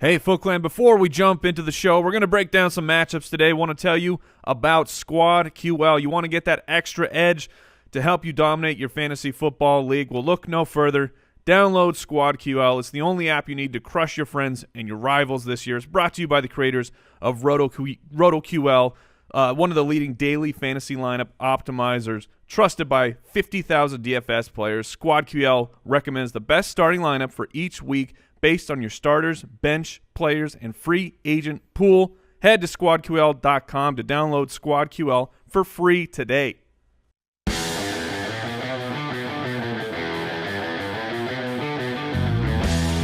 Hey, Foot Clan, before we jump into the show, we're going to break down some matchups today. I want to tell you about Squad QL. You want to get that extra edge to help you dominate your fantasy football league? Well, look no further. Download Squad QL. It's the only app you need to crush your friends and your rivals this year. It's brought to you by the creators of RotoQL, one of the leading daily fantasy lineup optimizers, trusted by 50,000 DFS players. Squad QL recommends the best starting lineup for each week based on your starters, bench players, and free agent pool. Head to squadql.com to download Squad QL for free today.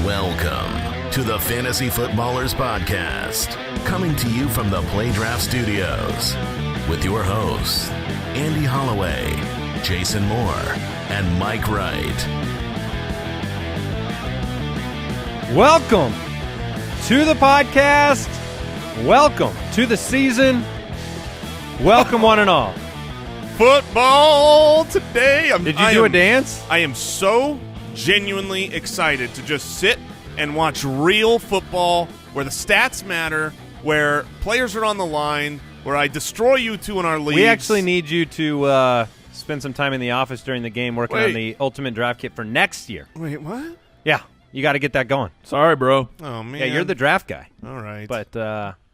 Welcome to the Fantasy Footballers Podcast, coming to you from the Playdraft Studios with your hosts, Andy Holloway, Jason Moore, and Mike Wright. Welcome to the podcast. Welcome to the season. Welcome one and all. Football today. Did you do a dance? I am so genuinely excited to just sit and watch real football where the stats matter, where players are on the line, where I destroy you two in our leagues. We actually need you to spend some time in the office during the game working on the ultimate draft kit for next year. Wait, what? Yeah, you got to get that going. Sorry, bro. Oh, man. Yeah, you're the draft guy. All right. But,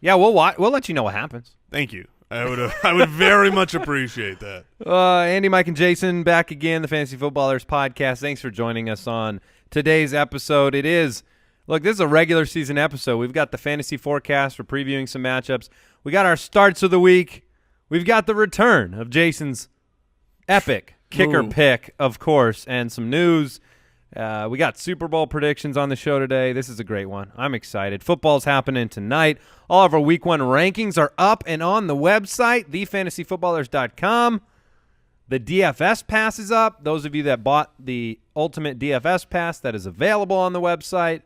yeah, we'll let you know what happens. Thank you. I would very much appreciate that. Andy, Mike, and Jason back again, the Fantasy Footballers Podcast. Thanks for joining us on today's episode. This is a regular season episode. We've got the fantasy forecast for previewing some matchups. We got our starts of the week. We've got the return of Jason's epic kicker pick, of course, and some news. We got Super Bowl predictions on the show today. This is a great one. I'm excited. Football's happening tonight. All of our Week 1 rankings are up and on the website, thefantasyfootballers.com. The DFS pass is up. Those of you that bought the Ultimate DFS pass, that is available on the website.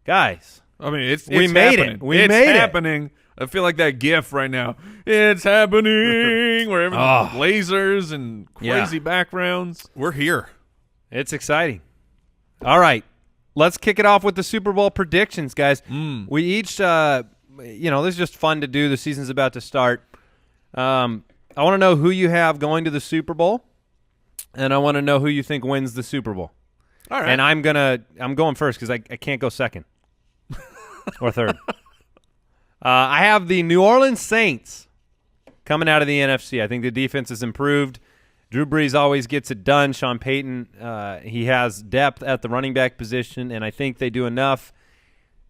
Guys, I mean, it's we made happening. it. We it's made happening. I feel like that GIF right now. It's happening. Where everything's lasers and crazy backgrounds. We're here. It's exciting. All right. Let's kick it off with the Super Bowl predictions, guys. We each, this is just fun to do. The season's about to start. I want to know who you have going to the Super Bowl, and I want to know who you think wins the Super Bowl. All right. And I'm going first because I can't go second or third. I have the New Orleans Saints coming out of the NFC. I think the defense has improved. Drew Brees always gets it done. Sean Payton, he has depth at the running back position, and I think they do enough.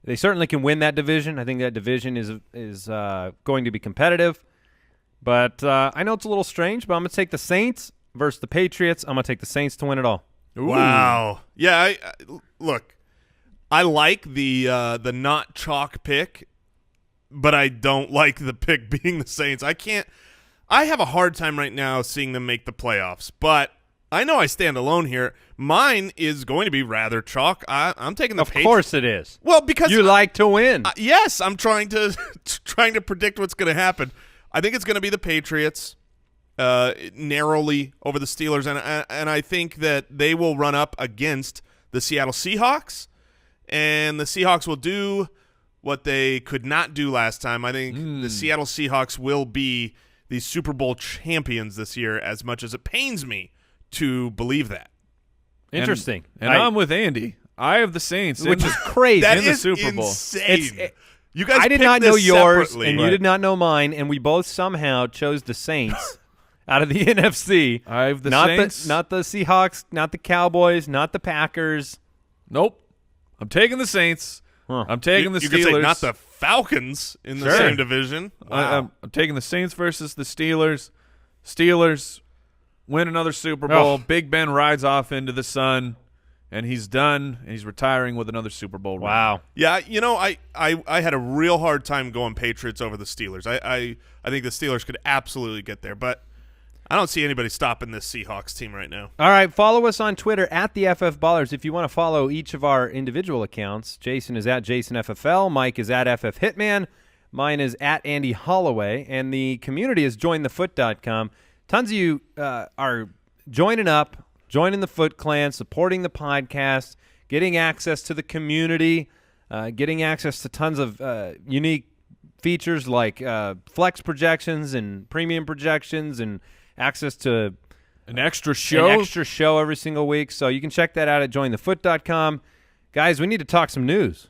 They certainly can win that division. I think that division is going to be competitive. But I know it's a little strange, but I'm going to take the Saints versus the Patriots. I'm going to take the Saints to win it all. Ooh. Wow. Yeah, look, I like the not chalk pick, but I don't like the pick being the Saints. I have a hard time right now seeing them make the playoffs, but I know I stand alone here. Mine is going to be rather chalk. I'm taking the Patriots. Of course it is. Well, because you like to win. Yes, I'm trying to predict what's going to happen. I think it's going to be the Patriots narrowly over the Steelers, and I think that they will run up against the Seattle Seahawks, and the Seahawks will do what they could not do last time. I think the Seattle Seahawks will be the Super Bowl champions this year, as much as it pains me to believe that. Interesting. And I'm with Andy. I have the Saints, which is crazy. That in the is Super Bowl. Insane. You guys I did picked not know this yours, separately. and you did not know mine, and we both somehow chose the Saints out of the NFC. I have the Saints. Saints. Not the Seahawks, not the Cowboys, not the Packers. Nope. I'm taking the Saints. Huh. I'm taking the You Steelers. could say not the Falcons in the same division. Wow. I'm taking the Saints versus the Steelers. Steelers win another Super Bowl. Big Ben rides off into the sun, and he's done. And he's retiring with another Super Bowl. Wow. Yeah, I had a real hard time going Patriots over the Steelers. I think the Steelers could absolutely get there, but I don't see anybody stopping this Seahawks team right now. All right, follow us on Twitter at the FF Ballers. If you want to follow each of our individual accounts, Jason is at JasonFFL, Mike is at FF Hitman, mine is at Andy Holloway, and the community is jointhefoot.com. Tons of you are joining up, joining the Foot Clan, supporting the podcast, getting access to the community. getting access to tons of unique features like flex projections and premium projections and access to an extra show every single week. So you can check that out at jointhefoot.com. Guys, we need to talk some news.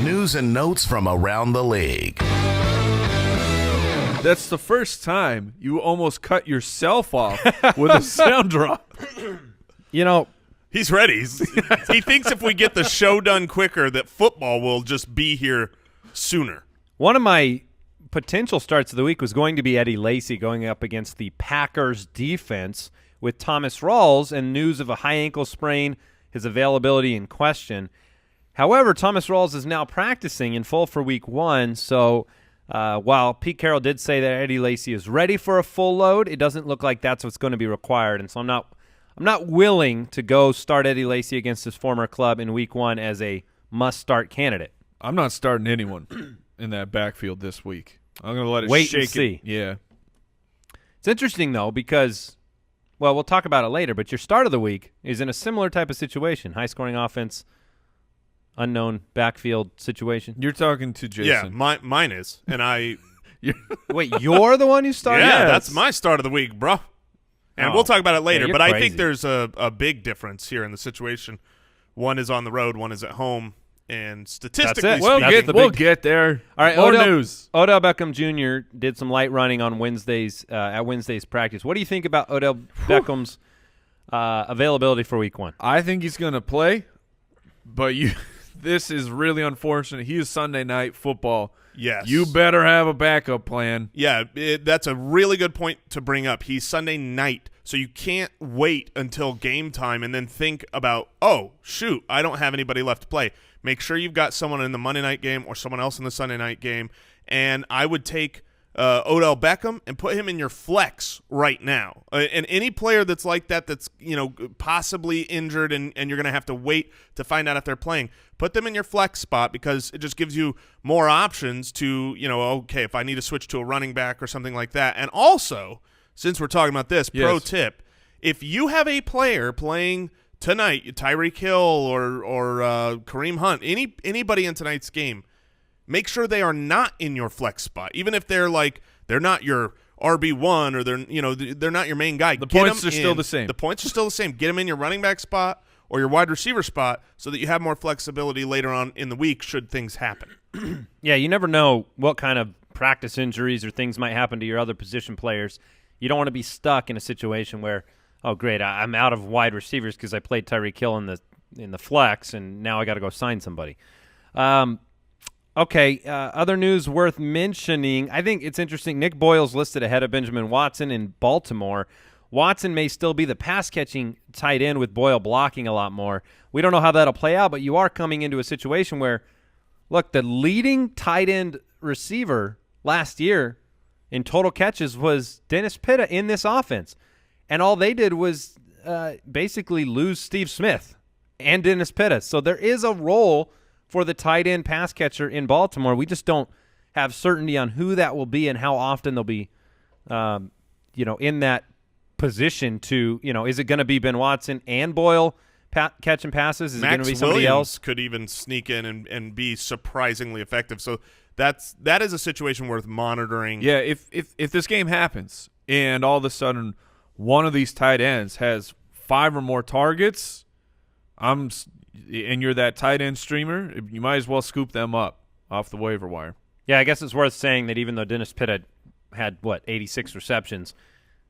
News and notes from around the league. That's the first time you almost cut yourself off with a sound drop. You know, he's ready. He thinks if we get the show done quicker that football will just be here sooner. One of my potential starts of the week was going to be Eddie Lacy going up against the Packers defense with Thomas Rawls and news of a high ankle sprain, his availability in question. However, Thomas Rawls is now practicing in full for week 1, so while Pete Carroll did say that Eddie Lacy is ready for a full load, it doesn't look like that's what's going to be required, and so I'm not willing to go start Eddie Lacy against his former club in week 1 as a must-start candidate. I'm not starting anyone in that backfield this week. I'm going to let it wait shake and see. Yeah. It's interesting, though, because, well, we'll talk about it later, but your start of the week is in a similar type of situation, high-scoring offense, unknown backfield situation. You're talking to Jason. Yeah, mine is. And Wait, you're the one who started? Yeah, that's my start of the week, bro. And we'll talk about it later, you're but I crazy. think there's a big difference here in the situation. One is on the road, one is at home, and statistically That's it. speaking, We'll get there. All right, More news. Odell Beckham Jr. did some light running on Wednesdays at Wednesday's practice. What do you think about Odell Beckham's availability for week 1? I think he's going to play, but this is really unfortunate. He is Sunday night football. yes. You better have a backup plan. Yeah, that's a really good point to bring up. He's Sunday night, so you can't wait until game time and then think about, oh, shoot, I don't have anybody left to play. Make sure you've got someone in the Monday night game or someone else in the Sunday night game, and I would take Odell Beckham and put him in your flex right now. And any player that's like that that's possibly injured and you're going to have to wait to find out if they're playing, put them in your flex spot because it just gives you more options to, okay, if I need to switch to a running back or something like that. And also, since we're talking about this, pro tip, if you have a player playing tonight, Tyreek Hill or Kareem Hunt, anybody in tonight's game, make sure they are not in your flex spot, even if they're not your RB1 or they're not your main guy. The points are still the same. The points are still the same. Get them in your running back spot or your wide receiver spot so that you have more flexibility later on in the week should things happen. Yeah, you never know what kind of practice injuries or things might happen to your other position players. You don't want to be stuck in a situation where, oh, great, I'm out of wide receivers because I played Tyreek Hill in the flex, and now I got to go sign somebody. Okay, other news worth mentioning. I think it's interesting. Nick Boyle's listed ahead of Benjamin Watson in Baltimore. Watson may still be the pass-catching tight end with Boyle blocking a lot more. We don't know how that'll play out, but you are coming into a situation where, look, the leading tight end receiver last year in total catches was Dennis Pitta in this offense. And all they did was basically lose Steve Smith and Dennis Pitta. So there is a role for the tight end pass catcher in Baltimore. We just don't have certainty on who that will be and how often they'll be, in that position to, is it going to be Ben Watson and Boyle catching passes? Is it going to be somebody Williams else? Could even sneak in and be surprisingly effective. So that is a situation worth monitoring. Yeah, if this game happens and all of a sudden one of these tight ends has 5 or more targets, and you're that tight end streamer, you might as well scoop them up off the waiver wire. Yeah, I guess it's worth saying that even though Dennis Pitta had 86 receptions,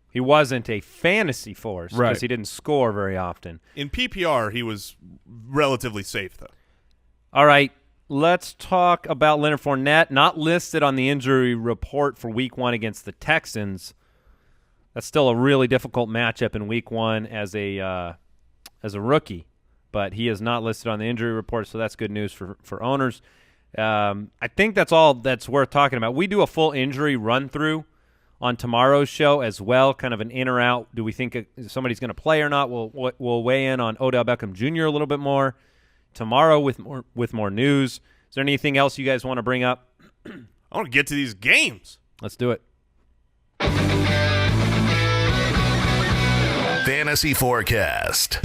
he wasn't a fantasy force because he didn't score very often. In PPR, he was relatively safe, though. All right, let's talk about Leonard Fournette, not listed on the injury report for Week 1 against the Texans. That's still a really difficult matchup in Week 1 as a rookie, but he is not listed on the injury report, so that's good news for owners. I think that's all that's worth talking about. We do a full injury run-through on tomorrow's show as well, kind of an in or out. Do we think somebody's going to play or not? We'll weigh in on Odell Beckham Jr. a little bit more tomorrow with more news. Is there anything else you guys want to bring up? I want to get to these games. Let's do it. Fantasy Forecast.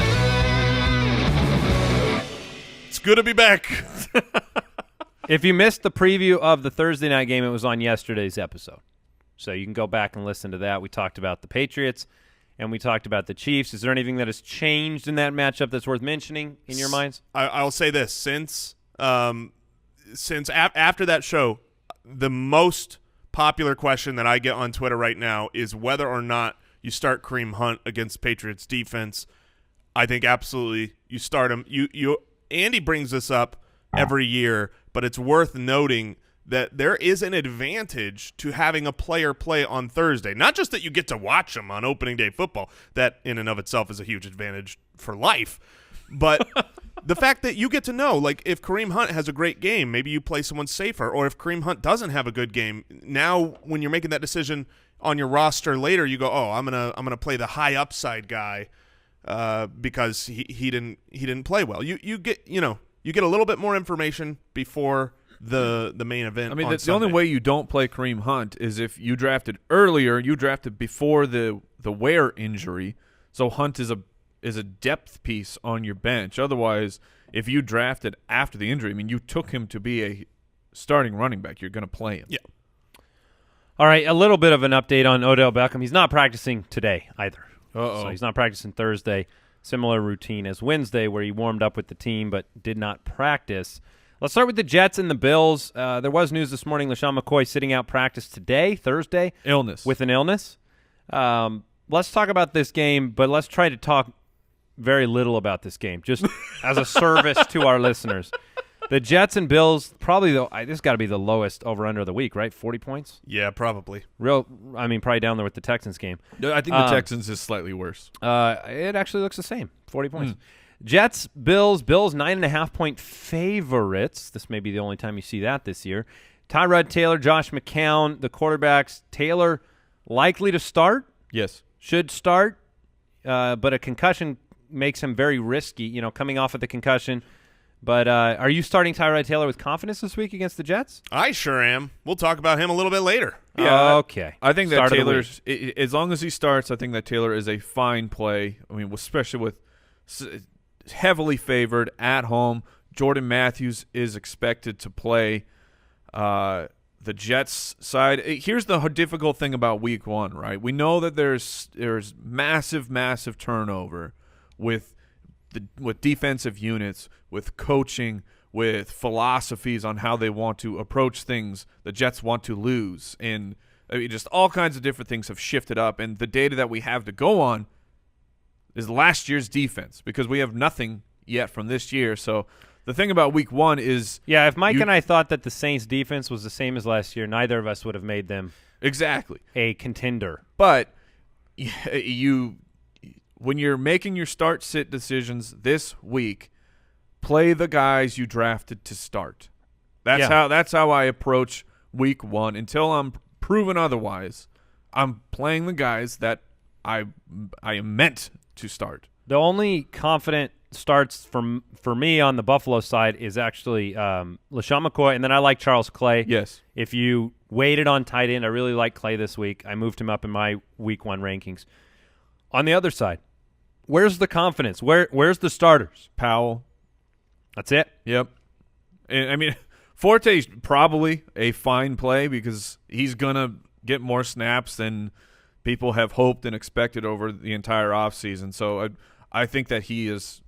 good to be back. If you missed the preview of the Thursday night game, it was on yesterday's episode. So you can go back and listen to that. We talked about the Patriots, and we talked about the Chiefs. Is there anything that has changed in that matchup that's worth mentioning in your minds? I'll say this. Since after that show, the most popular question that I get on Twitter right now is whether or not you start Kareem Hunt against Patriots defense. I think absolutely you start him. Andy brings this up every year, but it's worth noting that there is an advantage to having a player play on Thursday. Not just that you get to watch them on opening day football. That in and of itself is a huge advantage for life. But the fact that you get to know, like, if Kareem Hunt has a great game, maybe you play someone safer. Or if Kareem Hunt doesn't have a good game, now when you're making that decision on your roster later, you go, oh, I'm gonna play the high upside guy because he didn't play well. You get a little bit more information before the main event. I mean, on the only way you don't play Kareem Hunt is if you drafted earlier. You drafted before the Ware injury, so Hunt is a depth piece on your bench. Otherwise, if you drafted after the injury, I mean, you took him to be a starting running back. You're going to play him. Yeah. All right, a little bit of an update on Odell Beckham. He's not practicing today either. Uh-oh. So he's not practicing Thursday. Similar routine as Wednesday, where he warmed up with the team but did not practice. Let's start with the Jets and the Bills. There was news this morning. LaShawn McCoy sitting out practice today, Thursday. Illness. With an illness. Let's talk about this game, but let's try to talk very little about this game, just as a service to our listeners. The Jets and Bills, probably this has got to be the lowest over-under of the week, right? 40 points? Yeah, probably. Probably down there with the Texans game. No, I think the Texans is slightly worse. It actually looks the same, 40 points. Jets, Bills 9.5-point favorites. This may be the only time you see that this year. Tyrod Taylor, Josh McCown, the quarterbacks. Taylor likely to start. Yes. Should start, but a concussion makes him very risky, coming off of the concussion. But are you starting Tyrod Taylor with confidence this week against the Jets? I sure am. We'll talk about him a little bit later. Yeah, okay. I think that Taylor's, as long as he starts, I think that Taylor is a fine play. I mean, especially with heavily favored at home. Jordan Matthews is expected to play the Jets side. Here's the difficult thing about week one, right? We know that there's massive turnover with defensive units, with coaching, with philosophies on how they want to approach things. The Jets want to lose, and just all kinds of different things have shifted up. And the data that we have to go on is last year's defense, because we have nothing yet from this year. So the thing about week one is, if Mike and I thought that the Saints defense was the same as last year, neither of us would have made them exactly a contender. But when you're making your start-sit decisions this week, play the guys you drafted to start. That's how I approach week one. Until I'm proven otherwise, I'm playing the guys that I am meant to start. The only confident starts for me on the Buffalo side is actually LaShawn McCoy, and then I like Charles Clay. Yes. If you waited on tight end, I really like Clay this week. I moved him up in my week one rankings. On the other side, where's the confidence? Where's the starters? Powell. That's it? Yep. And I mean, Forte's probably a fine play because he's going to get more snaps than people have hoped and expected over the entire offseason. So I think that he is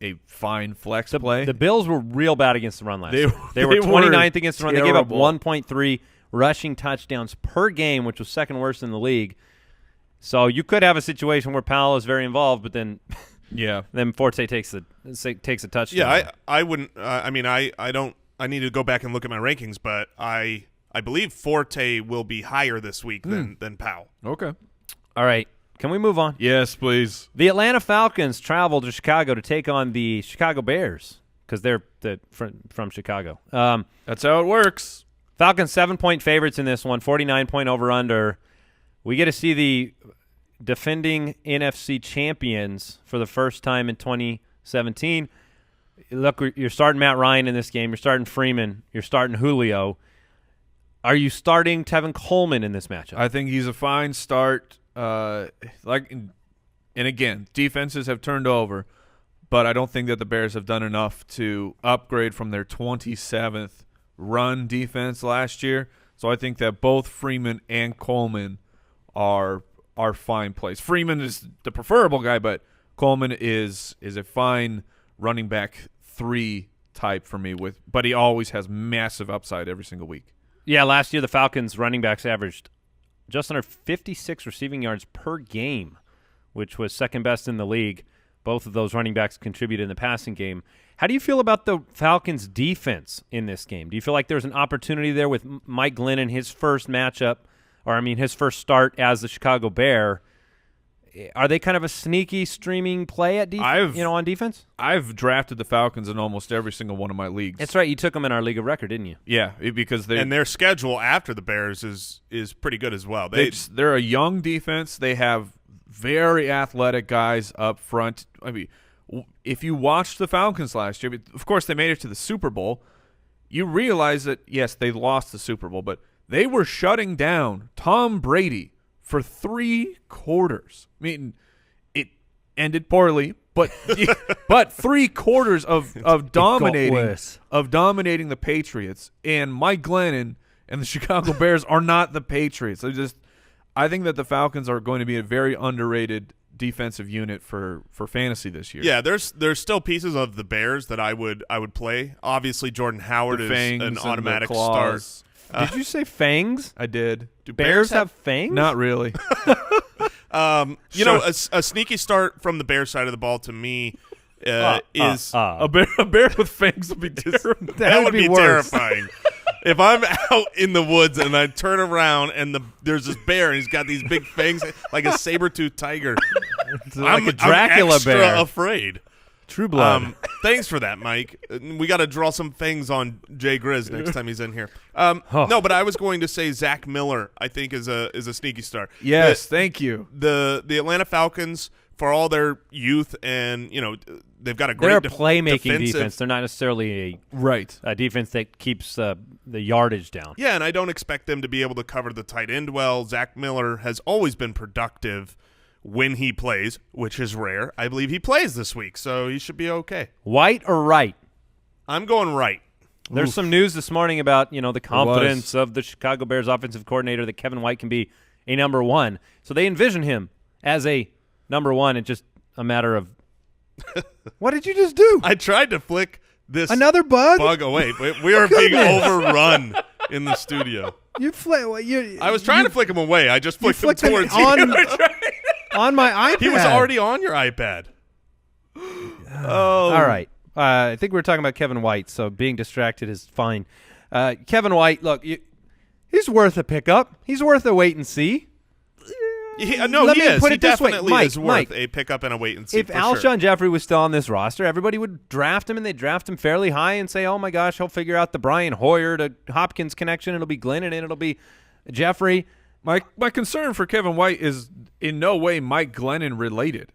a fine flex play. The Bills were real bad against the run last year. They were 29th against the run. They gave up 1.3 rushing touchdowns per game, which was second worst in the league. So you could have a situation where Powell is very involved, but then then Forte takes a touchdown. Yeah, I wouldn't. I need to go back and look at my rankings, but I believe Forte will be higher this week than Powell. Okay. All right. Can we move on? Yes, please. The Atlanta Falcons travel to Chicago to take on the Chicago Bears because they're from Chicago. That's how it works. Falcons 7-point favorites in this one, 49-point over-under. We get to see the defending NFC champions for the first time in 2017. Look, you're starting Matt Ryan in this game. You're starting Freeman. You're starting Julio. Are you starting Tevin Coleman in this matchup? I think he's a fine start. And again, defenses have turned over, but I don't think that the Bears have done enough to upgrade from their 27th run defense last year. So I think that both Freeman and Coleman are fine plays. Freeman is the preferable guy, but Coleman is a fine running back 3 type for me. But he always has massive upside every single week. Yeah, last year the Falcons running backs averaged just under 56 receiving yards per game, which was second best in the league. Both of those running backs contributed in the passing game. How do you feel about the Falcons' defense in this game? Do you feel like there's an opportunity there with Mike Glennon, his first matchup, his first start as the Chicago Bear? Are they kind of a sneaky streaming play at on defense? I've drafted the Falcons in almost every single one of my leagues. That's right. You took them in our league of record, didn't you? Yeah, because their schedule after the Bears is pretty good as well. They're a young defense. They have very athletic guys up front. I mean, if you watched the Falcons last year, of course they made it to the Super Bowl. You realize that, yes, they lost the Super Bowl, but they were shutting down Tom Brady for 3 quarters. I mean, it ended poorly, but 3 quarters of dominating the Patriots, and Mike Glennon and the Chicago Bears are not the Patriots. I think that the Falcons are going to be a very underrated defensive unit for fantasy this year. Yeah, there's still pieces of the Bears that I would play. Obviously, Jordan Howard is an automatic start. Did you say fangs? I did. Do Bears have fangs? Not really. A sneaky start from the Bears side of the ball to me is a bear with fangs would be terrible. That would be terrifying. If I'm out in the woods and I turn around and there's this bear and he's got these big fangs like a saber-toothed tiger, I'm a Dracula extra bear. Afraid. True blood. Thanks for that, Mike. We got to draw some fangs on Jay Grizz next time he's in here. No, but I was going to say Zach Miller, I think, is a sneaky start. Yes, thank you. The Atlanta Falcons, for all their youth and they've got a great They're a playmaking defense. They're not necessarily a defense that keeps the yardage down. Yeah, and I don't expect them to be able to cover the tight end well. Zach Miller has always been productive when he plays, which is rare. I believe he plays this week, so he should be okay. White or right? I'm going right. There's some news this morning about the confidence of the Chicago Bears offensive coordinator that Kevin White can be a number 1. So they envision him as a number 1. It's just a matter of what did you just do? I tried to flick this another bug away, but we are being overrun in the studio. I was trying to flick him away. I just flicked him towards you. On my iPad. He was already on your iPad. All right. I think we were talking about Kevin White, so being distracted is fine. Kevin White, look, he's worth a pickup. He's worth a wait and see. He definitely is worth a pickup and a wait and see. If Alshon Jeffrey was still on this roster, everybody would draft him, and they'd draft him fairly high and say, oh, my gosh, he'll figure out the Brian Hoyer to Hopkins connection. It'll be Glennon, and it'll be Jeffrey. My concern for Kevin White is in no way Mike Glennon related.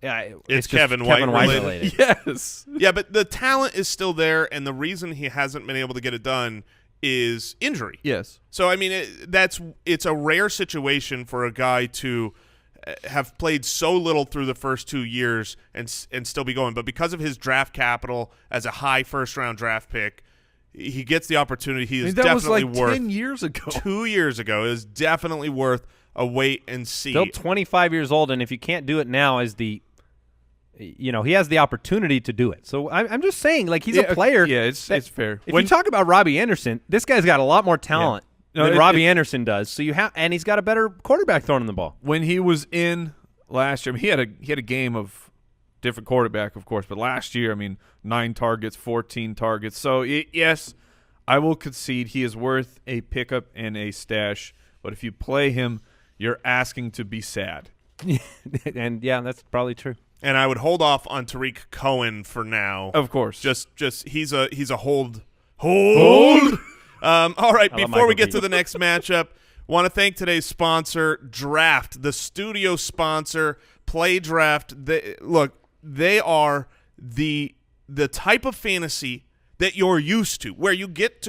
Yeah, it's Kevin White related. Yes. Yeah, but the talent is still there, and the reason he hasn't been able to get it done is injury. Yes. So, I mean, it's a rare situation for a guy to have played so little through the first 2 years and still be going. But because of his draft capital as a high first-round draft pick, he gets the opportunity. He is definitely was worth 10 years ago. 2 years ago. It is definitely worth a wait and see. Still 25 years old, and if you can't do it now, he has the opportunity to do it. So I'm just saying, he's a player. Yeah, it's fair. If you talk about Robbie Anderson, this guy's got a lot more talent than Robbie Anderson does. So and he's got a better quarterback throwing the ball. When he was in last year, he had a game of different quarterback, of course, but last year, 9 targets, 14 targets. So yes, I will concede he is worth a pickup and a stash. But if you play him, you're asking to be sad. And yeah, that's probably true. And I would hold off on Tariq Cohen for now. Of course. Just he's a hold. All right, before we get to the next matchup, want to thank today's sponsor, Draft, the studio sponsor, Play Draft. They are the type of fantasy that you're used to, where you get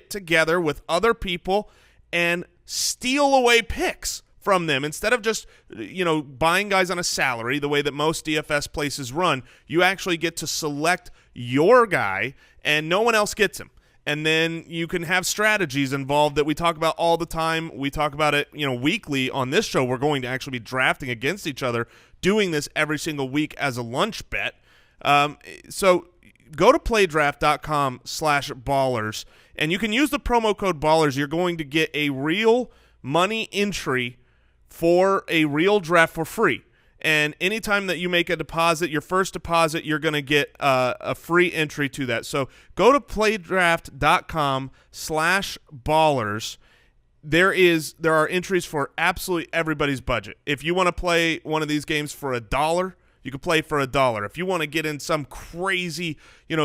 together with other people and steal away picks from them. Instead of just, buying guys on a salary the way that most DFS places run, you actually get to select your guy and no one else gets him. And then you can have strategies involved that we talk about all the time. We talk about it, weekly on this show. We're going to actually be drafting against each other, doing this every single week as a lunch bet. So go to playdraft.com/ballers, and you can use the promo code BALLERS. You're going to get a real money entry for a real draft for free. And anytime that you make a deposit, your first deposit, you're going to get a free entry to that. So go to playdraft.com/ballers. There are entries for absolutely everybody's budget. If you want to play one of these games for $1, you can play for $1. If you want to get in some crazy,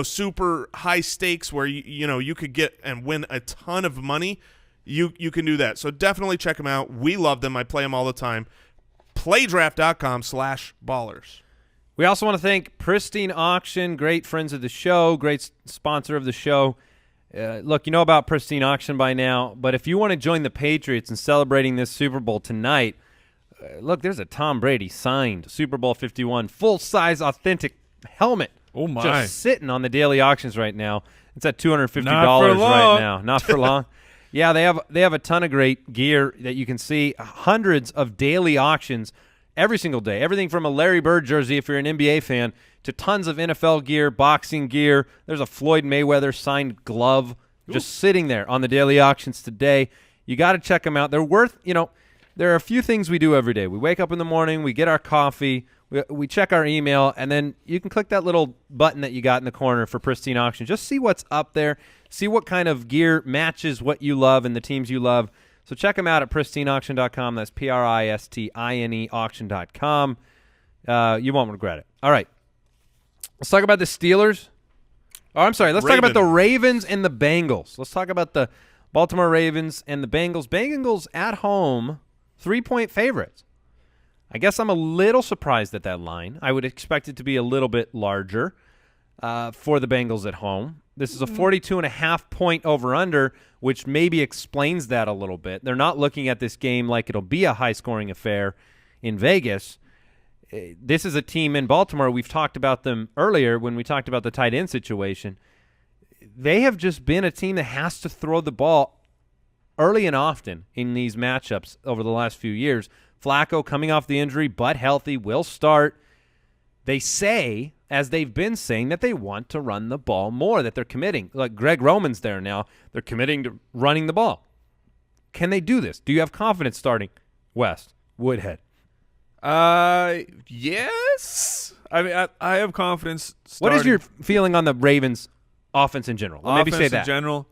super high stakes where you could get and win a ton of money, you can do that. So definitely check them out. We love them. I play them all the time. Playdraft.com/ballers. We also want to thank Pristine Auction, great friends of the show, great sponsor of the show. Look, you know about Pristine Auction by now, but if you want to join the Patriots in celebrating this Super Bowl tonight, look, there's a Tom Brady signed Super Bowl 51 full-size authentic helmet. Oh, my. Just sitting on the daily auctions right now. It's at $250 Not for long. right now. Not for long. Yeah, they have a ton of great gear that you can see. Hundreds of daily auctions every single day. Everything from a Larry Bird jersey, if you're an NBA fan, to tons of NFL gear, boxing gear. There's a Floyd Mayweather signed glove just sitting there on the daily auctions today. You got to check them out. They're worth, there are a few things we do every day. We wake up in the morning, we get our coffee, we check our email, and then you can click that little button that you got in the corner for Pristine Auction. Just see what's up there. See what kind of gear matches what you love and the teams you love. So check them out at pristineauction.com. That's PRISTINE auction.com. You won't regret it. All right. Let's talk about the Steelers. Oh, I'm sorry. Let's talk about the Ravens and the Bengals. Let's talk about the Baltimore Ravens and the Bengals. Bengals at home, 3-point favorites. I guess I'm a little surprised at that line. I would expect it to be a little bit larger for the Bengals at home. This is a 42.5-point over-under, which maybe explains that a little bit. They're not looking at this game like it'll be a high-scoring affair in Vegas. This is a team in Baltimore. We've talked about them earlier when we talked about the tight end situation. They have just been a team that has to throw the ball early and often in these matchups over the last few years. Flacco coming off the injury, but healthy, will start. They say, as they've been saying, that they want to run the ball more, that they're committing. Like Greg Roman's there now. They're committing to running the ball. Can they do this? Do you have confidence starting West Woodhead? Yes. I mean, I have confidence starting. What is your feeling on the Ravens offense in general? Maybe say that. In general,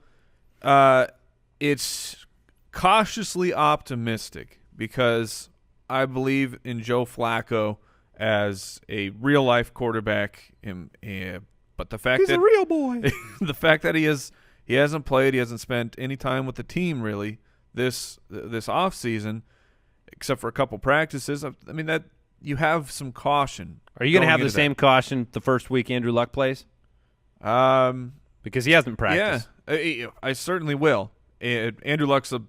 it's cautiously optimistic because I believe in Joe Flacco as a real-life quarterback. But the fact He's that a real boy. the fact that he hasn't played, he hasn't spent any time with the team really this offseason, except for a couple practices. I mean, that you have some caution. Are you going to have the same caution the first week Andrew Luck plays? Because he hasn't practiced. Yeah, I certainly will. Andrew Luck's a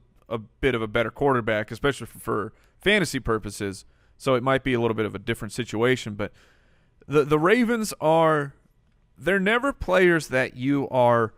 bit of a better quarterback, especially for fantasy purposes, so it might be a little bit of a different situation. But the Ravens they're never players that you are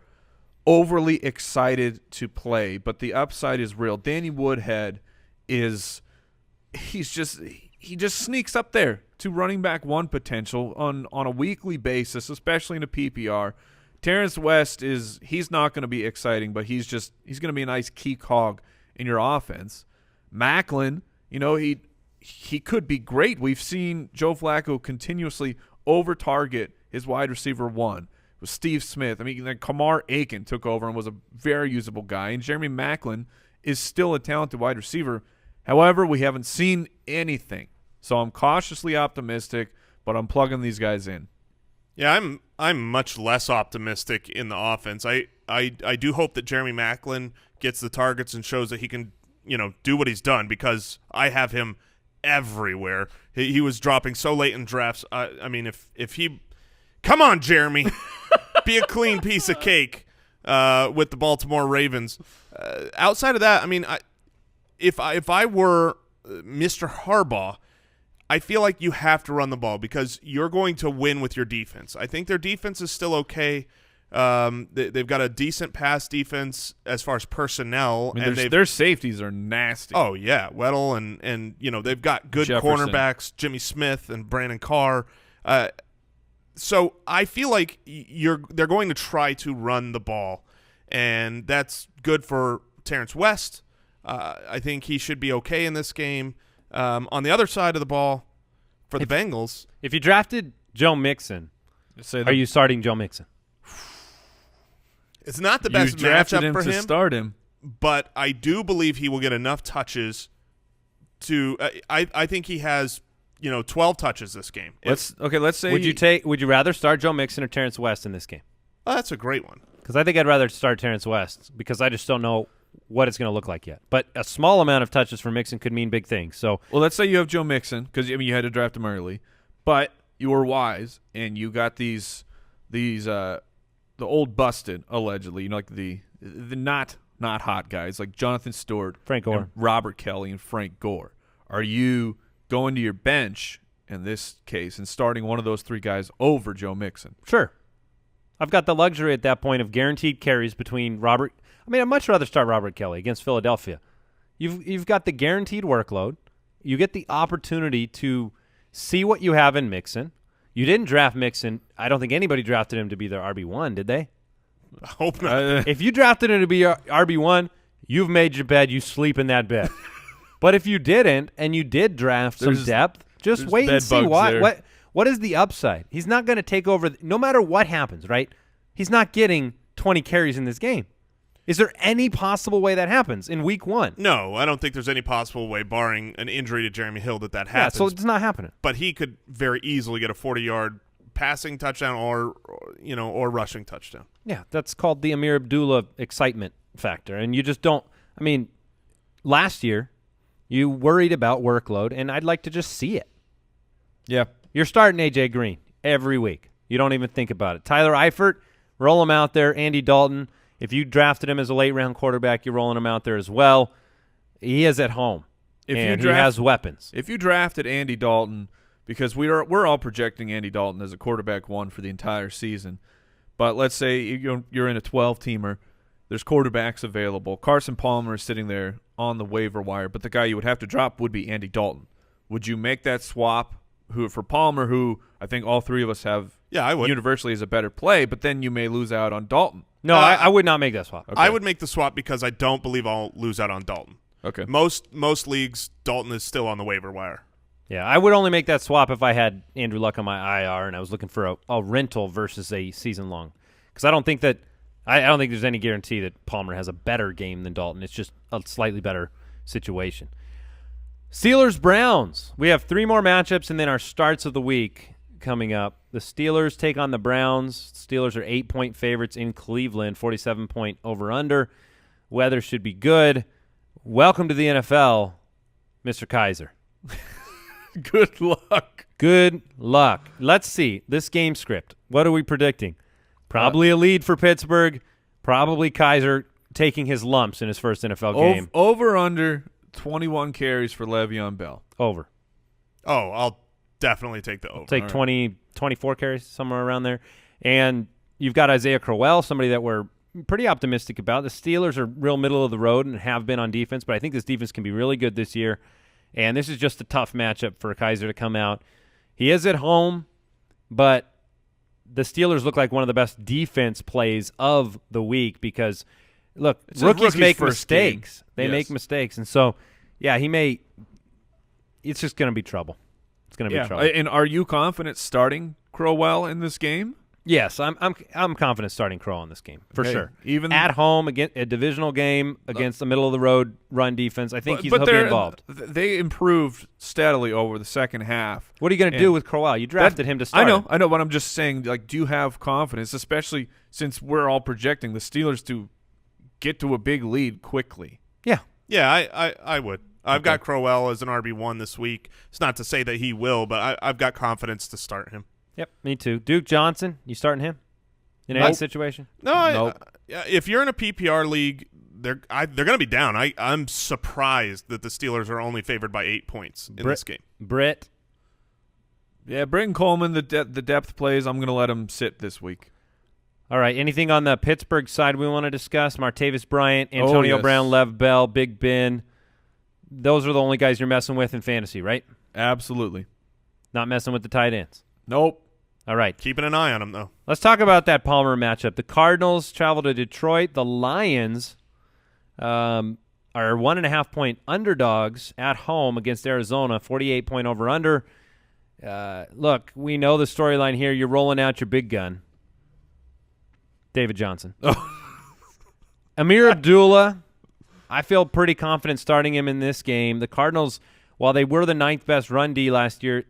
overly excited to play, but the upside is real. Danny Woodhead he just sneaks up there to running back one potential on a weekly basis, especially in a PPR. Terrence West he's not going to be exciting, but he's going to be a nice key cog in your offense. Macklin, he could be great. We've seen Joe Flacco continuously over-target his wide receiver one with Steve Smith. I mean, then Kamar Aiken took over and was a very usable guy, and Jeremy Macklin is still a talented wide receiver. However, we haven't seen anything. So I'm cautiously optimistic, but I'm plugging these guys in. Yeah, I'm much less optimistic in the offense. I do hope that Jeremy Macklin gets the targets and shows that he can, do what he's done, because I have him everywhere. He was dropping so late in drafts. I mean, if he – come on, Jeremy. Be a clean piece of cake with the Baltimore Ravens. Outside of that, I mean, if I were Mr. Harbaugh, I feel like you have to run the ball because you're going to win with your defense. I think their defense is still okay. They've got a decent pass defense as far as personnel. I mean, their safeties are nasty. Oh, yeah. Weddle and they've got good Jefferson. cornerbacks, Jimmy Smith and Brandon Carr. So I feel like they're going to try to run the ball, and that's good for Terrence West. I think he should be okay in this game. On the other side of the ball, for the Bengals. If you drafted Joe Mixon, are you starting Joe Mixon? It's not the best matchup for him to start him, but I do believe he will get enough touches to. I think he has 12 touches this game. Let's say Would you rather start Joe Mixon or Terrence West in this game? Oh, that's a great one. Because I think I'd rather start Terrence West because I just don't know what it's going to look like yet. But a small amount of touches for Mixon could mean big things. So, let's say you have Joe Mixon because you had to draft him early, but you were wise and you got these the old busted allegedly, like the not hot guys like Jonathan Stewart, Frank Gore, Robert Kelly, and Frank Gore. Are you going to your bench in this case and starting one of those three guys over Joe Mixon? Sure. I've got the luxury at that point of guaranteed carries between Robert. I mean, I'd much rather start Robert Kelly against Philadelphia. You've got the guaranteed workload. You get the opportunity to see what you have in Mixon. You didn't draft Mixon. I don't think anybody drafted him to be their RB1, did they? I hope not. If you drafted him to be your RB1, you've made your bed. You sleep in that bed. But if you didn't and you did draft some depth, just wait and see what is the upside. He's not going to take over no matter what happens, right? He's not getting 20 carries in this game. Is there any possible way that happens in week 1? No, I don't think there's any possible way, barring an injury to Jeremy Hill, that happens. Yeah, so it's not happening. But he could very easily get a 40-yard passing touchdown or rushing touchdown. Yeah, that's called the Amir Abdullah excitement factor. And you just don't – I mean, last year you worried about workload, and I'd like to just see it. Yeah. You're starting A.J. Green every week. You don't even think about it. Tyler Eifert, roll him out there. Andy Dalton – if you drafted him as a late-round quarterback, you're rolling him out there as well. He is at home, he has weapons. If you drafted Andy Dalton, because we're all projecting Andy Dalton as a quarterback 1 for the entire season, but let's say you're in a 12-teamer, there's quarterbacks available. Carson Palmer is sitting there on the waiver wire, but the guy you would have to drop would be Andy Dalton. Would you make that swap for Palmer, who I think all three of us have I would. Universally is a better play, but then you may lose out on Dalton? No, I would not make that swap. Okay. I would make the swap because I don't believe I'll lose out on Dalton. Okay. Most leagues, Dalton is still on the waiver wire. Yeah, I would only make that swap if I had Andrew Luck on my IR and I was looking for a rental versus a season long. Because I don't think there's any guarantee that Palmer has a better game than Dalton. It's just a slightly better situation. Steelers-Browns. We have 3 more matchups and then our starts of the week coming up. The Steelers take on the Browns. Steelers are 8-point favorites in Cleveland, 47-point over-under. Weather should be good. Welcome to the NFL, Mr. Kaiser. Good luck. Good luck. Let's see. This game script. What are we predicting? Probably a lead for Pittsburgh. Probably Kaiser taking his lumps in his first NFL game. Over-under 21 carries for Le'Veon Bell. Over. Oh, I'll definitely take the over. Take 20, 24 carries, somewhere around there. And you've got Isaiah Crowell, somebody that we're pretty optimistic about. The Steelers are real middle of the road and have been on defense, but I think this defense can be really good this year. And this is just a tough matchup for Kaiser to come out. He is at home, but the Steelers look like one of the best defense plays of the week because, look, rookies make mistakes. They make mistakes. And so, yeah, it's just going to be trouble. It's going to be trouble. And are you confident starting Crowell in this game? Yes, I'm confident starting Crowell in this game for sure. Even at home against a divisional game against the middle of the road run defense, I think he'll be involved. They improved steadily over the second half. What are you going to do with Crowell? You drafted him to start. I know, but I'm just saying, like, do you have confidence, especially since we're all projecting the Steelers to get to a big lead quickly? Yeah. Yeah, I would. I've got Crowell as an RB1 this week. It's not to say that he will, but I've got confidence to start him. Yep, me too. Duke Johnson, you starting him in any situation? No. If you're in a PPR league, they're going to be down. I'm surprised that the Steelers are only favored by 8 points in this game. Britt. Yeah, Britton Coleman, the depth plays, I'm going to let him sit this week. All right, anything on the Pittsburgh side we want to discuss? Martavis Bryant, Antonio Brown, Lev Bell, Big Ben. Those are the only guys you're messing with in fantasy, right? Absolutely. Not messing with the tight ends. Nope. All right. Keeping an eye on them, though. Let's talk about that Palmer matchup. The Cardinals travel to Detroit. The Lions are 1.5-point underdogs at home against Arizona, 48-point over-under. Look, we know the storyline here. You're rolling out your big gun. David Johnson. Amir Abdullah, I feel pretty confident starting him in this game. The Cardinals, while they were the 9th best run D last year,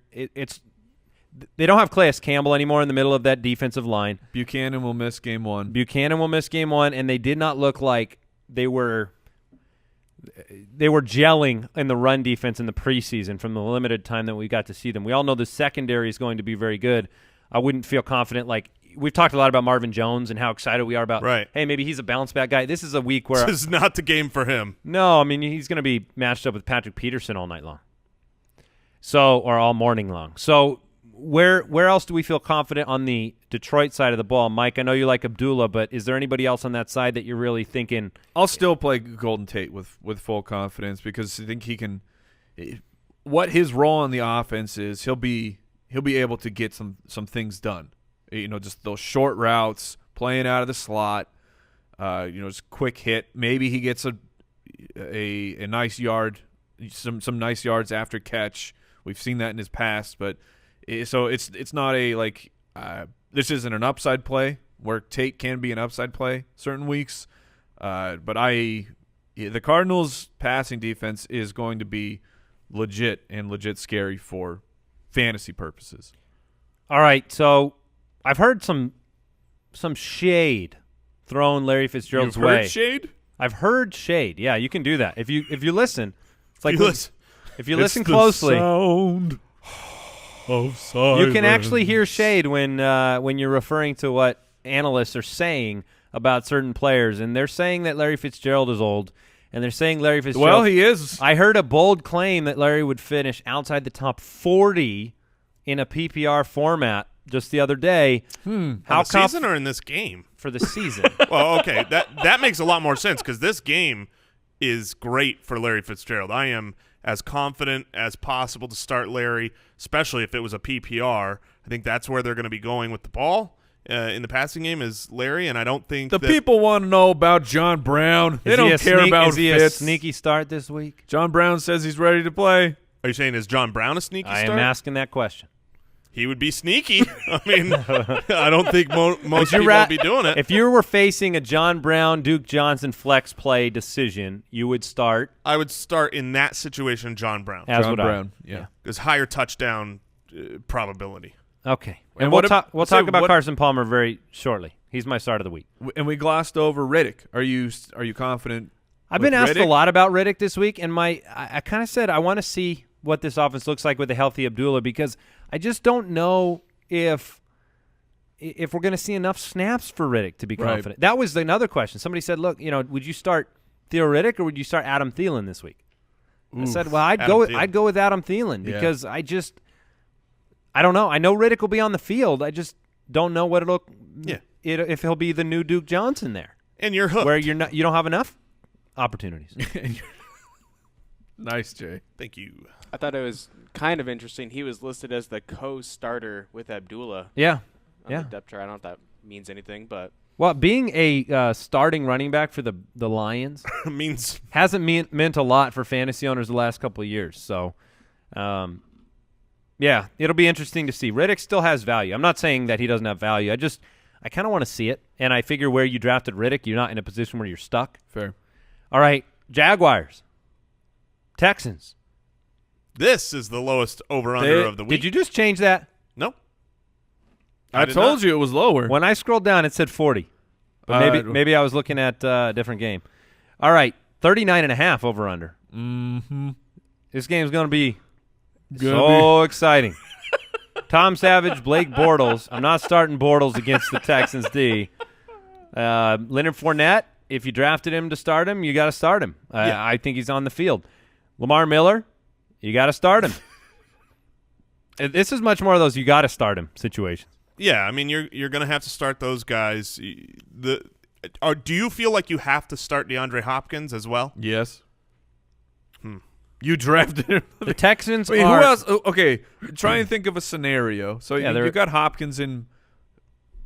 they don't have Calais Campbell anymore in the middle of that defensive line. Buchanan will miss game 1. And they did not look like they were gelling in the run defense in the preseason from the limited time that we got to see them. We all know the secondary is going to be very good. I wouldn't feel confident. Like, we've talked a lot about Marvin Jones and how excited we are about, hey, maybe he's a bounce back guy. This is a week where this is not the game for him. No, I mean, he's going to be matched up with Patrick Peterson all night long. Or all morning long. So where else do we feel confident on the Detroit side of the ball? Mike, I know you like Abdullah, but is there anybody else on that side that you're really thinking? I'll still play Golden Tate with full confidence because I think he can – what his role on the offense is, he'll be able to get some things done. Just those short routes, playing out of the slot, just quick hit. Maybe he gets a nice yard, some nice yards after catch. We've seen that in his past, but so it's not this isn't an upside play where Tate can be an upside play certain weeks. But the Cardinals' passing defense is going to be legit scary for fantasy purposes. All right, so I've heard some shade thrown Larry Fitzgerald's way. You've heard shade? I've heard shade. Yeah, you can do that if you listen. It's like if you listen it's closely. The sound of silence. You can actually hear shade when you're referring to what analysts are saying about certain players, and they're saying that Larry Fitzgerald is old, and they're saying Larry Fitzgerald. Well, he is. I heard a bold claim that Larry would finish outside the top 40 in a PPR format just the other day. How season or in this game? For the season. Well, okay, that makes a lot more sense because this game is great for Larry Fitzgerald. I am as confident as possible to start Larry, especially if it was a PPR. I think that's where they're going to be going with the ball in the passing game is Larry, and I don't think the people want to know about John Brown. They don't care about Fitz. Is he a sneaky start this week? John Brown says he's ready to play. Are you saying is John Brown a sneaky start? I am asking that question. He would be sneaky. I mean, I don't think most people would be doing it. If you were facing a John Brown, Duke Johnson flex play decision, you would start? I would start in that situation John Brown. John Brown, yeah. There's higher touchdown probability. Okay. And we'll talk about Carson Palmer very shortly. He's my start of the week. And we glossed over Riddick. Are you confident? I've been asked a lot about Riddick this week, and I kind of said I want to see what this offense looks like with a healthy Abdullah because I just don't know if we're going to see enough snaps for Riddick to be confident. Right. That was another question. Somebody said, look, would you start Theo Riddick or would you start Adam Thielen this week? Oof, I said, well, I'd go with Adam Thielen because I don't know. I know Riddick will be on the field. I just don't know if he'll be the new Duke Johnson there. And you're hooked. Where you don't have enough opportunities. Nice, Jay. Thank you. I thought it was kind of interesting. He was listed as the co-starter with Abdullah. Yeah. On the depth chart. I don't know if that means anything, but well, being a starting running back for the Lions hasn't meant a lot for fantasy owners the last couple of years. So, yeah, it'll be interesting to see. Riddick still has value. I'm not saying that he doesn't have value. I kind of want to see it, and I figure where you drafted Riddick, you're not in a position where you're stuck. Fair. All right, Jaguars. Texans. This is the lowest over-under of the week. Did you just change that? Nope. I told you it was lower. When I scrolled down, it said 40. But maybe I was looking at a different game. All right, 39.5 over-under. Mm-hmm. This game's going to be so exciting. Tom Savage, Blake Bortles. I'm not starting Bortles against the Texans D. Leonard Fournette, if you drafted him to start him, you got to start him. Yeah. I think he's on the field. Lamar Miller, you got to start him. This is much more of those you got to start him situations. Yeah, I mean, you're going to have to start those guys. Do you feel like you have to start DeAndre Hopkins as well? Yes. You drafted him. The Texans Wait, are. who else? Okay, try and think of a scenario. So Yeah, you got Hopkins in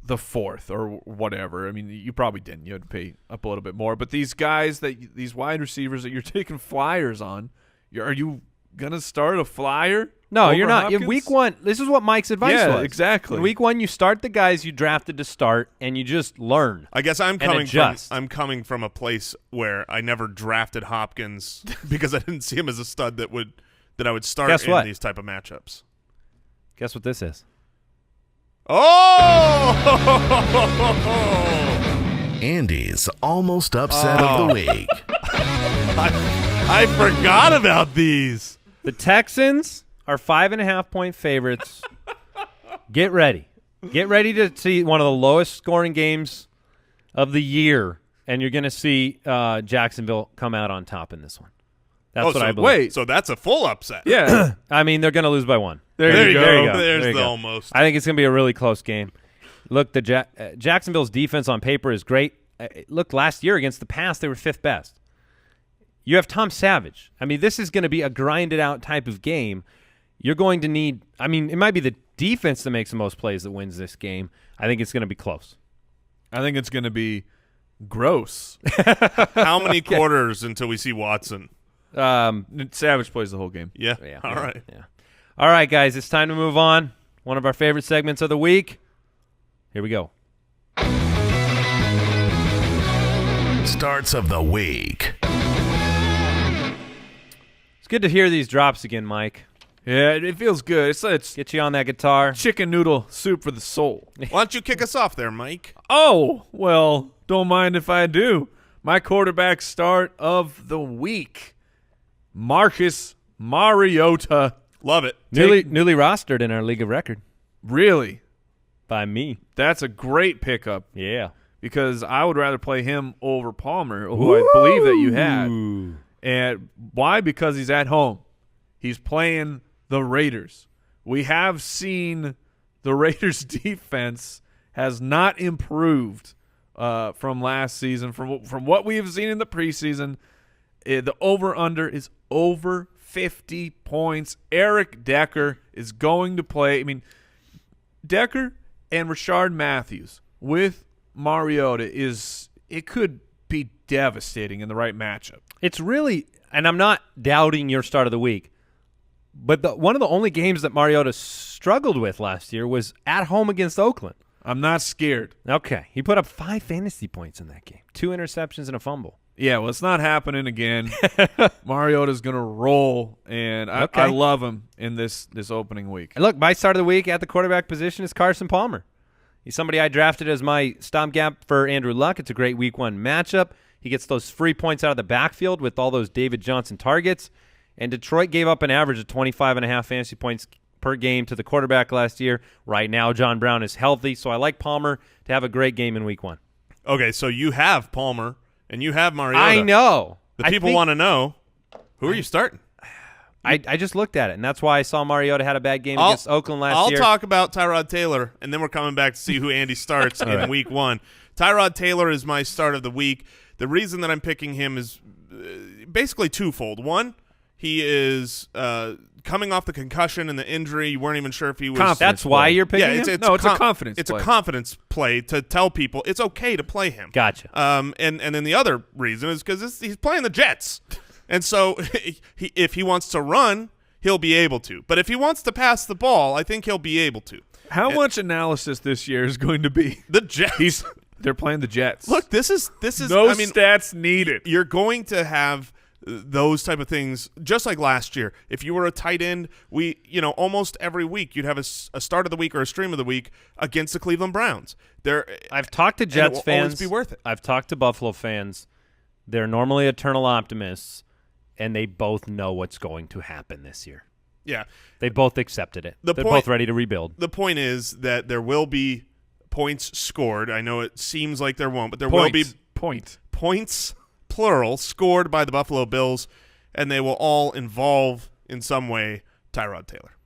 the 4th or whatever. I mean, you probably didn't. You had to pay up a little bit more. But these guys, these wide receivers that you're taking flyers on, are you going to start a flyer? No, over you're not. Hopkins? In week 1, this is what Mike's advice Yeah, was. exactly. In week 1, you start the guys you drafted to start, and you just learn. I guess I'm adjust. coming from a place where I never drafted Hopkins because I didn't see him as a stud that I would start Guess in what? these type of matchups. Guess what this is? Oh! Andy's almost upset of the week. I forgot about these. The Texans are 5.5-point favorites. Get ready. Get ready to see one of the lowest scoring games of the year, and you're going to see Jacksonville come out on top in this one. That's what I believe. Wait. So that's a full upset. Yeah. I mean, they're going to lose by 1. There you go. There you go. There's There you the go. almost. I think it's going to be a really close game. Look, the Jacksonville's defense on paper is great. Look, last year against the pass, they were 5th best. You have Tom Savage. I mean, this is going to be a grinded-out type of game. You're going to need – I mean, it might be the defense that makes the most plays that wins this game. I think it's going to be close. I think it's going to be gross. How many quarters until we see Watson? Savage plays the whole game. Yeah. Yeah. All right. Yeah. All right, guys, it's time to move on. One of our favorite segments of the week. Here we go. Starts of the week. It's good to hear these drops again, Mike. Yeah, it feels good. It's Get you on that guitar. chicken noodle soup for the soul. Why don't you kick us off there, Mike? Oh, well, don't mind if I do. My quarterback start of the week, Marcus Mariota. Love it. Newly rostered in our league of record Really? by me. That's a great pickup Yeah. because I would rather play him over Palmer, who I believe that you had. Ooh. And why? Because he's at home. He's playing the Raiders. We have seen the Raiders' defense has not improved from last season. From what we have seen in the preseason, the over-under is over 50 points. Eric Decker is going to play. I mean, Decker and Rashard Matthews with Mariota it could be devastating in the right matchup. It's really, and I'm not doubting your start of the week, but one of the only games that Mariota struggled with last year was at home against Oakland. I'm not scared. Okay. He put up 5 fantasy points in that game, 2 interceptions and a fumble. Yeah, well, it's not happening again. Mariota's going to roll, and Okay. I love him in this opening week. And look, my start of the week at the quarterback position is Carson Palmer. He's somebody I drafted as my stopgap for Andrew Luck. It's a great week 1 matchup. He gets those free points out of the backfield with all those David Johnson targets. And Detroit gave up an average of 25.5 fantasy points per game to the quarterback last year. Right now, John Brown is healthy, so I like Palmer to have a great game in week 1. Okay, so you have Palmer and you have Mariota. I know. The people want to know, who are you starting? I just looked at it, and that's why I saw Mariota had a bad game against Oakland last year. I'll talk about Tyrod Taylor, and then we're coming back to see who Andy starts in week 1. Tyrod Taylor is my start of the week. The reason that I'm picking him is basically twofold. One, he is coming off the concussion and the injury. You weren't even sure if he was. That's why you're picking him? it's a confidence It's play. a confidence play to tell people it's okay to play him. Gotcha. And then the other reason is because he's playing the Jets. And so if he wants to run, he'll be able to. But if he wants to pass the ball, I think he'll be able to. How much analysis this year is going to be? The Jets. They're playing the Jets. Look, this is no I mean, stats needed. you're going to have those type of things just like last year. If you were a tight end, almost every week you'd have a start of the week or a stream of the week against the Cleveland Browns. I've talked to Jets it will fans. always be worth it. I've talked to Buffalo fans. They're normally eternal optimists, and they both know what's going to happen this year. Yeah. They both accepted it. They're both ready to rebuild. The point is that there will be points scored. I know it seems like there won't, but there will be points points, plural, scored by the Buffalo Bills, and they will all involve in some way Tyrod Taylor.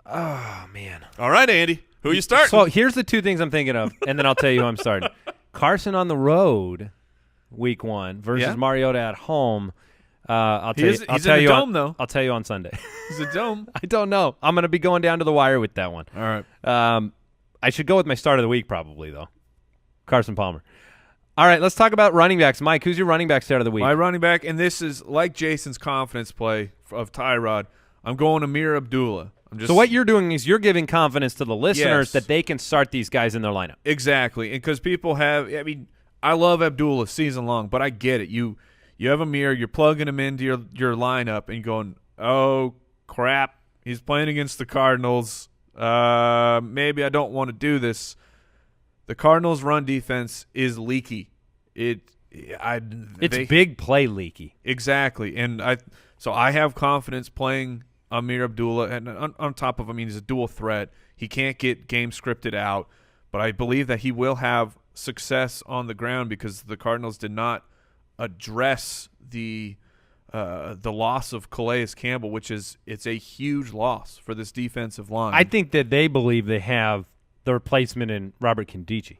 Oh, man. All right, Andy. Who are you starting? So here's the two things I'm thinking of, and then I'll tell you who I'm starting. Carson on the road, week 1, versus Mariota at home. I'll tell you. He's in a dome, though. I'll tell you on Sunday. He's a dome. I don't know. I'm going to be going down to the wire with that one. All right. I should go with my start of the week probably, though. Carson Palmer. All right, let's talk about running backs. Mike, who's your running back start of the week? My running back, and this is like Jason's confidence play of Tyrod, I'm going Amir Abdullah. So what you're doing is you're giving confidence to the listeners Yes. that they can start these guys in their lineup. Exactly, and because people have, I love Abdullah season long, but I get it. You have Amir, you're plugging him into your lineup, and you're going, oh crap, he's playing against the Cardinals. Maybe I don't want to do this. The Cardinals' run defense is leaky. It's big play leaky. Exactly, and I have confidence playing Amir Abdullah, and on top of, he's a dual threat. He can't get game scripted out, but I believe that he will have success on the ground because the Cardinals did not address the loss of Calais Campbell, it's a huge loss for this defensive line. I think that they believe they have the replacement in Robert Nkemdiche.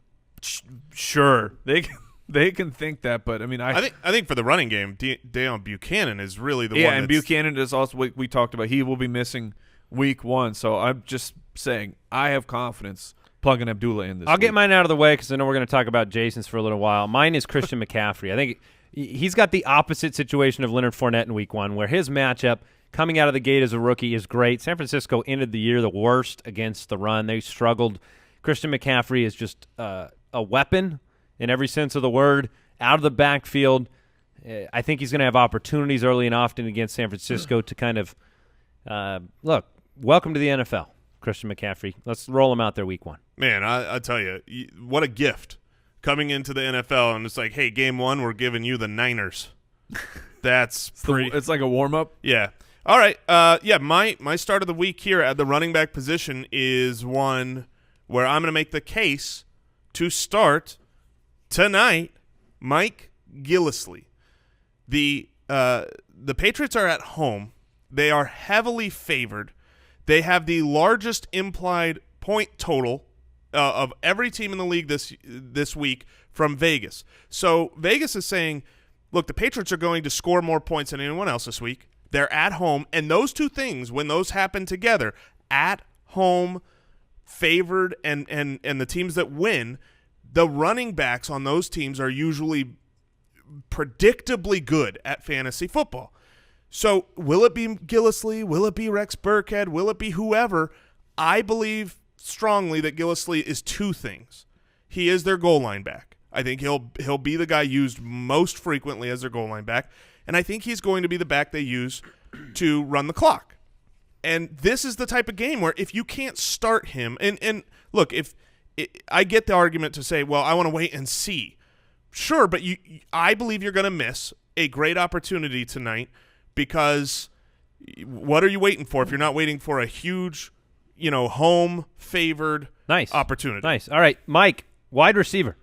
Sure, they can think that, but I think for the running game, Deon Buchanan is really the one. Yeah, and Buchanan is also what we talked about. He will be missing week 1, so I'm just saying I have confidence plugging Abdullah in this. I'll get mine out of the way because I know we're going to talk about Jason's for a little while. Mine is Christian McCaffrey. I think he's got the opposite situation of Leonard Fournette in week 1, where his matchup coming out of the gate as a rookie is great. San Francisco ended the year the worst against the run. They struggled. Christian McCaffrey is just a weapon in every sense of the word, out of the backfield. I think he's going to have opportunities early and often against San Francisco to kind of look, welcome to the NFL, Christian McCaffrey. Let's roll him out there week 1. Man, I tell you, what a gift coming into the NFL, and it's like, hey, game 1, we're giving you the Niners. That's pretty. It's like a warm-up. Yeah. All right. My start of the week here at the running back position is one where I'm going to make the case to start tonight Mike Gillislee. The Patriots are at home. They are heavily favored. They have the largest implied point total of every team in the league this week from Vegas. So Vegas is saying, look, the Patriots are going to score more points than anyone else this week. They're at home, and those two things, when those happen together, at home, favored, and the teams that win, the running backs on those teams are usually predictably good at fantasy football. So will it be Gillislee? Will it be Rex Burkhead? Will it be whoever? I believe strongly that Gillislee is two things. He is their goal line back. I think he'll be the guy used most frequently as their goal line back, and I think he's going to be the back they use to run the clock. And this is the type of game where if you can't start him, and look, I get the argument to say, well, I want to wait and see. Sure, but I believe you're going to miss a great opportunity tonight because what are you waiting for if you're not waiting for a huge, home-favored opportunity? Nice. All right, Mike, wide receiver.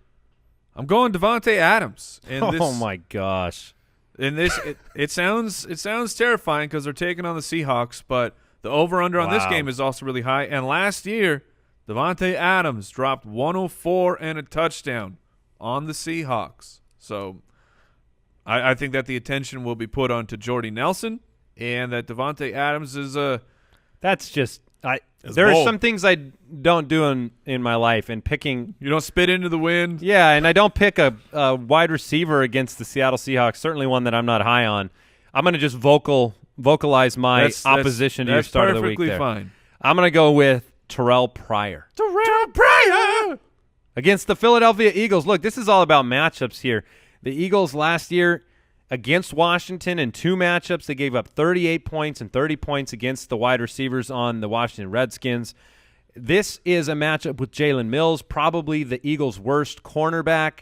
I'm going Devontae Adams. Oh, my gosh. And this it sounds terrifying because they're taking on the Seahawks, but the over-under on this game is also really high. And last year, Devontae Adams dropped 104 and a touchdown on the Seahawks. So I think that the attention will be put onto Jordy Nelson and that Devontae Adams is that's just there are some things I don't do in my life, and picking. You don't spit into the wind. Yeah, and I don't pick a wide receiver against the Seattle Seahawks. Certainly one that I'm not high on. I'm going to just vocalize my opposition to your start of the week. That's perfectly fine. I'm going to go with Terrell Pryor. Terrell Pryor against the Philadelphia Eagles. Look, this is all about matchups here. The Eagles last year against Washington in 2 matchups, they gave up 38 points and 30 points against the wide receivers on the Washington Redskins. This is a matchup with Jalen Mills, probably the Eagles' worst cornerback.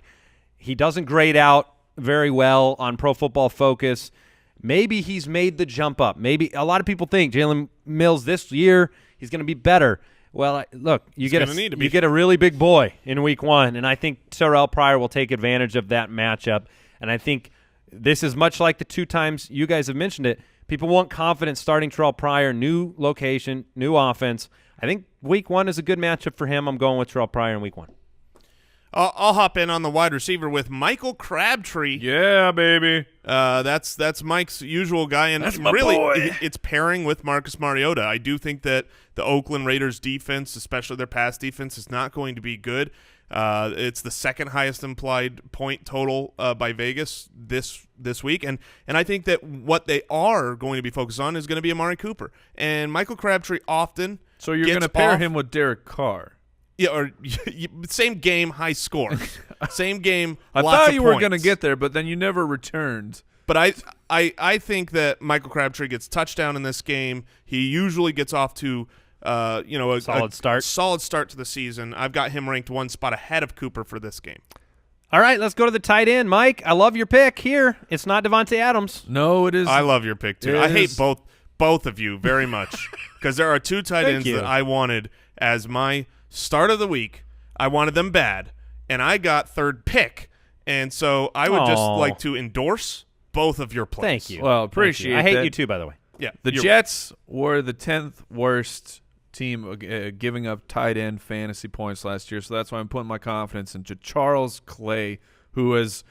He doesn't grade out very well on Pro Football Focus. Maybe he's made the jump up. Maybe a lot of people think Jalen Mills this year, he's going to be better. Well, look, you need to be. get a really big boy in week 1, and I think Terrell Pryor will take advantage of that matchup. And I think this is much like the 2 times you guys have mentioned it. People want confidence starting Terrell Pryor, new location, new offense. I think week 1 is a good matchup for him. I'm going with Terrell Pryor in week 1. I'll hop in on the wide receiver with Michael Crabtree. Yeah, baby. That's Mike's usual guy, and That's my really boy. it's pairing with Marcus Mariota. I do think that the Oakland Raiders defense, especially their pass defense, is not going to be good. It's the second highest implied point total by Vegas this week, and I think that what they are going to be focused on is going to be Amari Cooper and Michael Crabtree. Often, So you're going to pair him with Derek Carr. Yeah, or same game, high score. Same game, I lots thought of you were points. going to get there, but then you never returned. But I think that Michael Crabtree gets touchdown in this game. He usually gets off to a solid start to the season. I've got him ranked 1 spot ahead of Cooper for this game. All right, let's go to the tight end. Mike, I love your pick here. It's not Devontae Adams. No, it is. I love your pick too. I hate both of you very much because there are 2 tight ends that I wanted as my start of the week. I wanted them bad, and I got 3rd pick, and so I would just like to endorse both of your plays. Thank you. Well, appreciate I hate that. you too, by the way. Yeah, The Jets were the 10th worst team giving up tight end fantasy points last year, so that's why I'm putting my confidence into Charles Clay, who has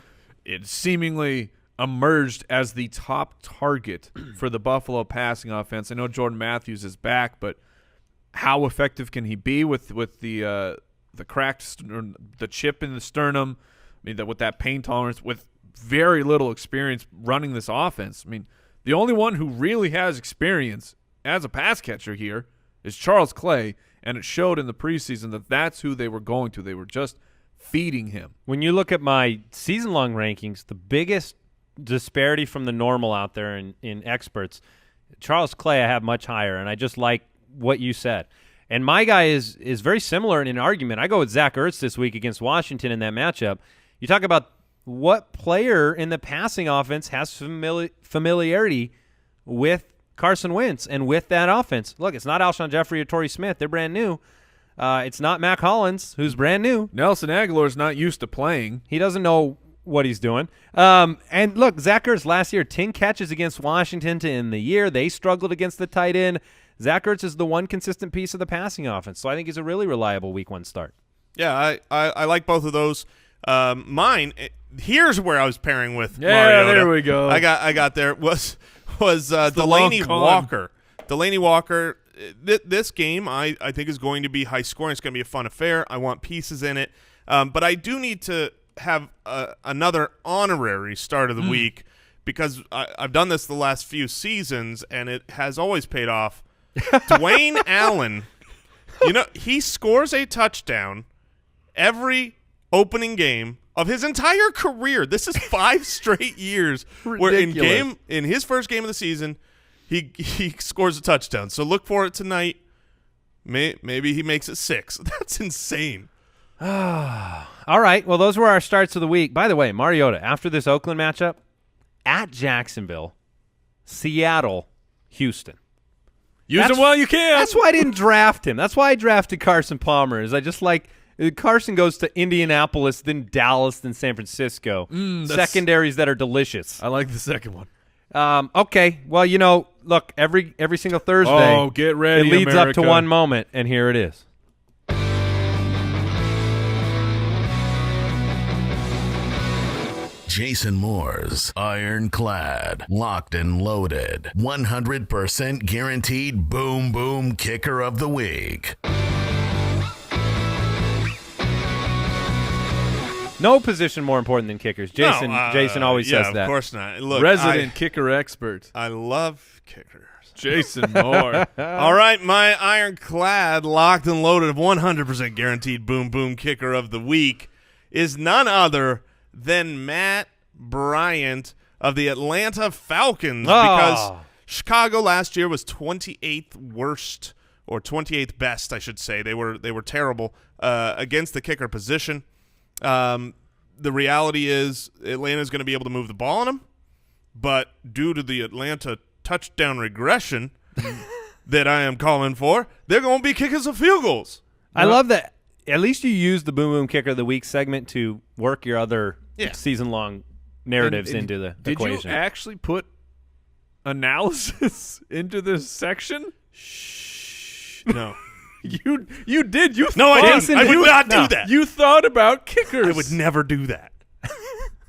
seemingly emerged as the top target for the Buffalo passing offense. I know Jordan Matthews is back, but how effective can he be with the cracked the chip in the sternum? I mean, with that pain tolerance, with very little experience running this offense. I mean, the only one who really has experience as a pass catcher here is Charles Clay, and it showed in the preseason that that's who they were going to. They were just feeding him. When you look at my season-long rankings, the biggest disparity from the normal out there in experts, Charles Clay I have much higher, and I just like what you said. And my guy is very similar in an argument. I go with Zach Ertz this week against Washington in that matchup. You talk about what player in the passing offense has familiarity with Carson Wentz and with that offense. Look, it's not Alshon Jeffrey or Torrey Smith. They're brand new. It's not Mac Hollins, who's brand new. Nelson Aguilar's not used to playing. He doesn't know what he's doing. And look, Zach Ertz last year, 10 catches against Washington to end the year. They struggled against the tight end. Zach Ertz is the one consistent piece of the passing offense, so I think he's a really reliable week 1 start. Yeah, I like both of those. Here's where I was pairing with Yeah, Mariota. there we go. I got there was Delaney Walker. Delaney Walker. This game I think is going to be high scoring. It's going to be a fun affair. I want pieces in it, but I do need to have another honorary start of the week because I've done this the last few seasons and it has always paid off. Dwayne Allen, he scores a touchdown every opening game of his entire career. This is 5 straight years where in his first game of the season, he scores a touchdown. So look for it tonight. Maybe he makes it 6. That's insane. All right, well, those were our starts of the week. By the way, Mariota, after this Oakland matchup, at Jacksonville, Seattle, Houston. Use him while you can. That's why I didn't draft him. That's why I drafted Carson Palmer. Is I just like Carson goes to Indianapolis, then Dallas, then San Francisco. Secondaries that are delicious. I like the second one. Okay. Well, look, every single Thursday. Oh, get ready, it leads America. up to one moment, and here it is. Jason Moore's ironclad, locked and loaded, 100% guaranteed boom boom kicker of the week. No position more important than kickers. Jason always says that. Yeah, of course not. Look, Resident kicker expert. I love kickers. Jason Moore. All right, my ironclad, locked and loaded of 100% guaranteed boom boom kicker of the week is none other than Matt Bryant of the Atlanta Falcons because Chicago last year was 28th worst or 28th best, I should say. They were terrible against the kicker position. The reality is Atlanta is going to be able to move the ball on them, but due to the Atlanta touchdown regression, that I am calling for, they're going to be kickers of field goals. I love that. At least you use the Boom Boom Kicker of the Week segment to work your other season-long narratives into the equation. Did you actually put analysis into this section? Shh. No. You did. You no, I thought, didn't. I would not do that. You thought about kickers. I would never do that.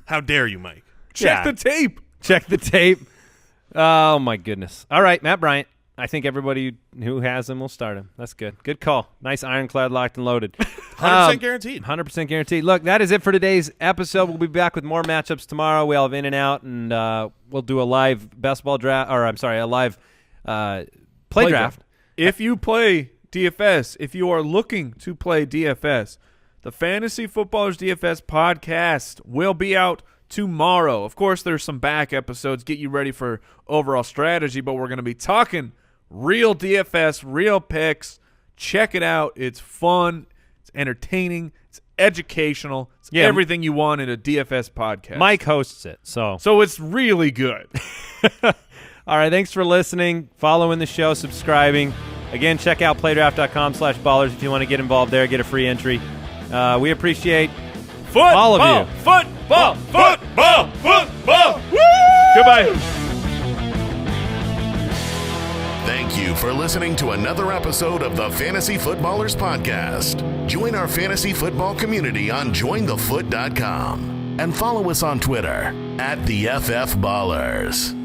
How dare you, Mike? Check the tape. Check the tape. Oh, my goodness. All right, Matt Bryant. I think everybody who has him will start him. That's good. Good call. Nice ironclad, locked and loaded. 100% guaranteed. 100% guaranteed. Look, that is it for today's episode. We'll be back with more matchups tomorrow. We'll have In and Out, and we'll do a live basketball draft, or I'm sorry, a live play draft. If you play DFS, if you are looking to play DFS, the Fantasy Footballers DFS podcast will be out tomorrow. Of course, there's some back episodes, get you ready for overall strategy, but we're going to be talking real DFS, real picks. Check it out. It's fun. It's entertaining. It's educational. It's everything you want in a DFS podcast. Mike hosts it, so it's really good. All right, thanks for listening, following the show, subscribing. Again, check out playdraft.com/ballers if you want to get involved there, get a free entry. We appreciate all of you. Football. Woo! Goodbye. Thank you for listening to another episode of the Fantasy Footballers Podcast. Join our fantasy football community on jointhefoot.com and follow us on Twitter @TheFFBallers.